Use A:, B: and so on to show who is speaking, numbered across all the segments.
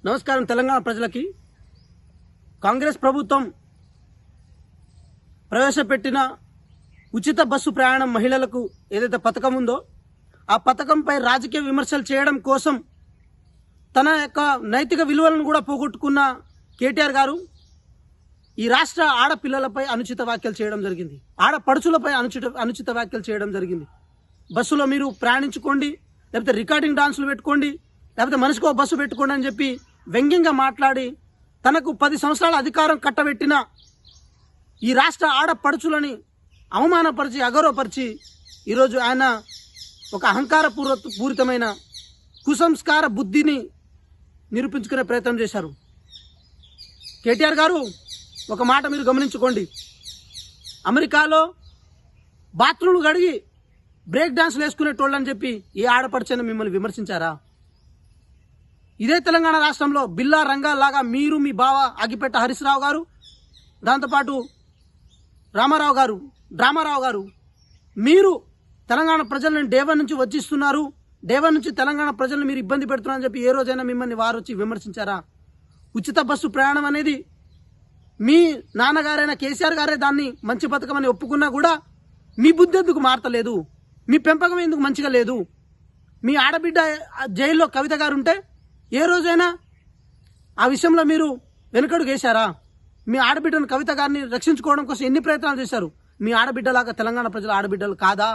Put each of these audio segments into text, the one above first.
A: నమస్కారం. తెలంగాణ ప్రజలకి కాంగ్రెస్ ప్రభుత్వం ప్రవేశపెట్టిన ఉచిత బస్సు ప్రయాణం మహిళలకు ఏదైతే పథకం ఉందో ఆ పథకంపై రాజకీయ విమర్శలు చేయడం కోసం తన యొక్క నైతిక విలువలను కూడా పోగొట్టుకున్న కేటీఆర్ గారు ఈ రాష్ట్ర ఆడపిల్లలపై అనుచిత వ్యాఖ్యలు చేయడం జరిగింది. ఆడపడుచులపై అనుచిత వ్యాఖ్యలు చేయడం జరిగింది. బస్సులో మీరు ప్రయాణించుకోండి, లేకపోతే రికార్డింగ్ డాన్సులు పెట్టుకోండి, లేకపోతే మనిషికో బస్సు పెట్టుకోండి అని చెప్పి వ్యంగ్యంగా మాట్లాడి తనకు 10 సంవత్సరాల అధికారం కట్టబెట్టిన ఈ రాష్ట్ర ఆడపడుచులని అవమానపరిచి అగౌరవపరిచి ఈరోజు ఆయన ఒక పూరితమైన కుసంస్కార బుద్ధిని నిరూపించుకునే ప్రయత్నం చేశారు. కేటీఆర్ గారు ఒక మాట మీరు గమనించుకోండి. అమెరికాలో బాత్రూమ్లు కడిగి బ్రేక్ డాన్స్లు వేసుకునేటోళ్ళని చెప్పి ఈ ఆడపడిచని మిమ్మల్ని విమర్శించారా? ఇదే తెలంగాణ రాష్ట్రంలో బిల్లా రంగాల్లాగా మీరు, మీ బావ అగిపెట్ట హరీశ్రావు గారు, దాంతోపాటు డ్రామారావు గారు మీరు తెలంగాణ ప్రజలను డేవన్ నుంచి వచ్చిస్తున్నారు, డేవన్ నుంచి తెలంగాణ ప్రజలను మీరు ఇబ్బంది పెడుతున్నారని చెప్పి ఏ రోజైనా మిమ్మల్ని వారు వచ్చి విమర్శించారా? ఉచిత బస్సు ప్రయాణం అనేది మీ నాన్నగారైన కేసీఆర్ గారే దాన్ని మంచి పథకం అని ఒప్పుకున్నా కూడా మీ బుద్ధి ఎందుకు మారతలేదు? మీ పెంపకం ఎందుకు మంచిగా లేదు? మీ ఆడబిడ్డ జైల్లో కవిత గారు ఉంటే ఏ రోజైనా ఆ విషయంలో మీరు వెనుకడుగు వేశారా? మీ ఆడబిడ్డను కవిత గారిని రక్షించుకోవడం కోసం ఎన్ని ప్రయత్నాలు చేశారు? మీ ఆడబిడ్డలాగా తెలంగాణ ప్రజల ఆడబిడ్డలు కాదా?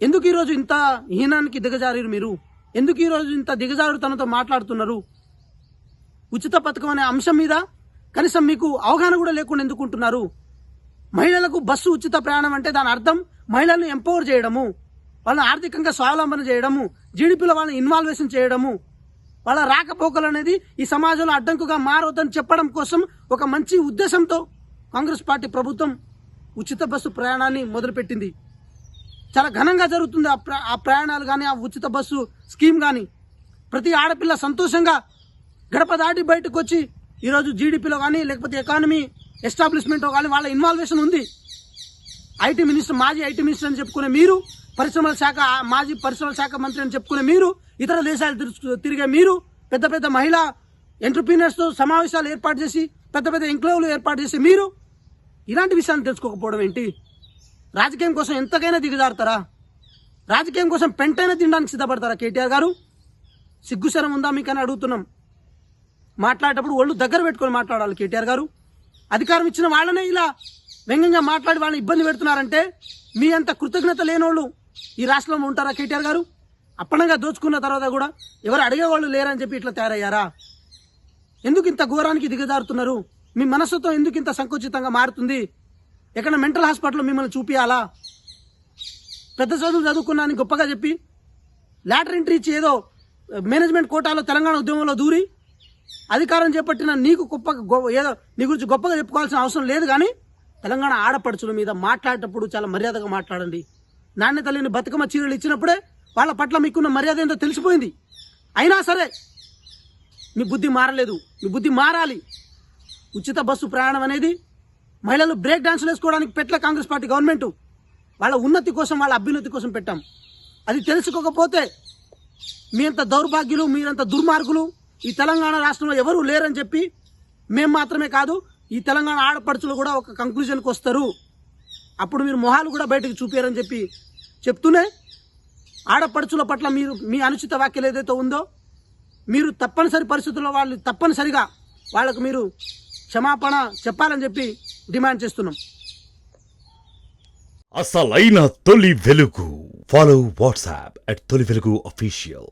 A: ఎందుకు ఈరోజు ఇంత హీనానికి దిగజారు? మీరు ఎందుకు ఈరోజు ఇంత దిగజారుతనంతో మాట్లాడుతున్నారు? ఉచిత పథకం అనే అంశం మీద కనీసం మీకు అవగాహన కూడా లేకుండా ఎందుకుంటున్నారు? మహిళలకు బస్సు ఉచిత ప్రయాణం అంటే దాని అర్థం మహిళలను ఎంపవర్ చేయడము, వాళ్ళని ఆర్థికంగా స్వావలంబన చేయడము, జీడిపిలో వాళ్ళని ఇన్వాల్వేషన్ చేయడము, వాళ్ళ రాకపోకలు అనేది ఈ సమాజంలో అడ్డంకుగా మారవద్దని చెప్పడం కోసం ఒక మంచి ఉద్దేశంతో కాంగ్రెస్ పార్టీ ప్రభుత్వం ఉచిత బస్సు ప్రయాణాన్ని మొదలుపెట్టింది. చాలా ఘనంగా జరుగుతుంది ఆ ప్రయాణాలు కానీ, ఆ ఉచిత బస్సు స్కీమ్ కానీ. ప్రతి ఆడపిల్ల సంతోషంగా గడప దాటి బయటకు వచ్చి ఈరోజు జీడిపిలో కానీ, లేకపోతే ఎకానమీ ఎస్టాబ్లిష్మెంట్ కానీ వాళ్ళ ఇన్వాల్వేషన్ ఉంది. మాజీ ఐటీ మినిస్టర్ అని చెప్పుకునే మీరు, మాజీ పరిశ్రమల శాఖ మంత్రి అని చెప్పుకునే మీరు, ఇతర దేశాలు తిరిగే మీరు, పెద్ద పెద్ద మహిళా ఎంటర్ప్రీనర్స్తో సమావేశాలు ఏర్పాటు చేసి పెద్ద పెద్ద ఎంక్లేవ్లు ఏర్పాటు చేసి మీరు ఇలాంటి విషయాన్ని తెలుసుకోకపోవడం ఏంటి? రాజకీయం కోసం ఎంతకైనా దిగజారుతారా? రాజకీయం కోసం పెంటైనా తినడానికి సిద్ధపడతారా? కేటీఆర్ గారు సిగ్గుశరం ఉందా మీకని అడుగుతున్నాం. మాట్లాడేటప్పుడు ఒళ్ళు దగ్గర పెట్టుకొని మాట్లాడాలి కేటీఆర్ గారు. అధికారం ఇచ్చిన వాళ్ళనే ఇలా వ్యంగ్యంగా మాట్లాడి వాళ్ళని ఇబ్బంది పెడుతున్నారంటే మీ అంత కృతజ్ఞత లేనోళ్ళు ఈ రాష్ట్రంలో ఉంటారా కేటీఆర్ గారు? అప్పనంగా దోచుకున్న తర్వాత కూడా ఎవరు అడిగేవాళ్ళు లేరని చెప్పి ఇట్లా తయారయ్యారా? ఎందుకు ఇంత ఘోరానికి దిగజారుతున్నారు? మీ మనసుతో ఎందుకు ఇంత సంకుచితంగా మారుతుంది? ఎక్కడ మెంటల్ హాస్పిటల్లో మిమ్మల్ని చూపియాలా? పెద్ద చదువులు చదువుకున్నాను గొప్పగా చెప్పి లాటరీ ఎంట్రీ ఇచ్చి ఏదో మేనేజ్మెంట్ కోటాలో తెలంగాణ ఉద్యమంలో దూరి అధికారం చేపట్టిన నీకు ఏదో నీ గురించి గొప్పగా చెప్పుకోవాల్సిన అవసరం లేదు. కానీ తెలంగాణ ఆడపడుచుల మీద మాట్లాడేటప్పుడు చాలా మర్యాదగా మాట్లాడండి. నాణ్యత లేని బతుకమ్మ చీరలు ఇచ్చినప్పుడే వాళ్ళ పట్ల మీకున్న మర్యాద ఏంటో తెలిసిపోయింది. అయినా సరే మీ బుద్ధి మారలేదు. మీ బుద్ధి మారాలి. ఉచిత బస్సు ప్రయాణం అనేది మహిళలు బ్రేక్ డాన్సులు వేసుకోవడానికి పెట్టలే కాంగ్రెస్ పార్టీ గవర్నమెంట్. వాళ్ళ ఉన్నతి కోసం, వాళ్ళ అభ్యున్నతి కోసం పెట్టాం. అది తెలుసుకోకపోతే మీ అంత దౌర్భాగ్యులు, మీరంత దుర్మార్గులు ఈ తెలంగాణ రాష్ట్రంలో ఎవరూ లేరని చెప్పి మేము మాత్రమే కాదు, ఈ తెలంగాణ ఆడపడుచులు కూడా ఒక కంక్లూజన్కి వస్తారు. అప్పుడు మీరు మొహాలు కూడా బయటకు చూపారని చెప్పి చెప్తూనే ఆడపడుచుల పట్ల మీరు మీ అనుచిత వ్యాఖ్యలు ఏదైతే ఉందో మీరు తప్పనిసరి పరిస్థితుల్లో తప్పనిసరిగా వాళ్ళకు మీరు క్షమాపణ చెప్పాలని చెప్పి డిమాండ్ చేస్తున్నాం.
B: అసలైన తొలి వెలుగు. ఫాలో వాట్సాప్ @తొలి వెలుగు అఫీషియల్.